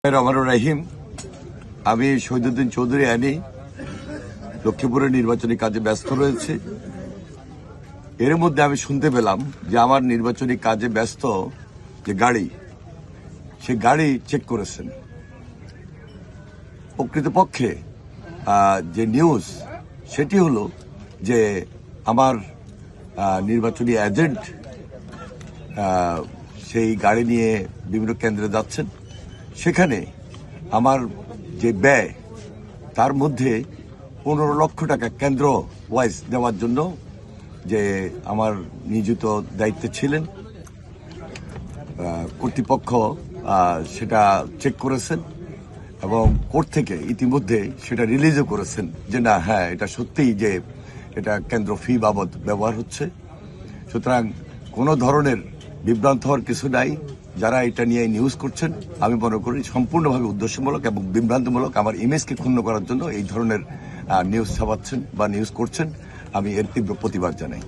রহমান রাহিম। আমি শহীদুদ্দিন চৌধুরী আনি লক্ষ্মীপুরের নির্বাচনী কাজে ব্যস্ত রয়েছে। এর মধ্যে আমি শুনতে পেলাম যে আমার নির্বাচনী কাজে ব্যস্ত যে গাড়ি, সে গাড়ি চেক করেছেন। প্রকৃতপক্ষে যে নিউজ সেটি হলো যে আমার নির্বাচনী এজেন্ট সেই গাড়ি নিয়ে বিভিন্ন কেন্দ্রে যাচ্ছেন। সেখানে আমার যে ব্যয়, তার মধ্যে 15 লক্ষ টাকা কেন্দ্র ওয়াইজ দেওয়ার জন্য যে আমার নিয়োজিত দায়িত্বে ছিলেন কর্তৃপক্ষ সেটা চেক করেছেন এবং কোর্ট থেকে ইতিমধ্যে সেটা রিলিজও করেছেন যে না, হ্যাঁ, এটা সত্যিই যে এটা কেন্দ্র ফি বাবদ ব্যবহার হচ্ছে। সুতরাং কোনো ধরনের বিভ্রান্ত হওয়ার কিছু নাই। যারা এটা নিয়ে নিউজ করছেন, আমি মনে করি সম্পূর্ণভাবে উদ্দেশ্যমূলক এবং বিভ্রান্তমূলক, আমার ইমেজকে ক্ষুণ্ণ করার জন্য এই ধরনের নিউজ ছাপাচ্ছেন বা নিউজ করছেন। আমি এর তীব্র প্রতিবাদ জানাই।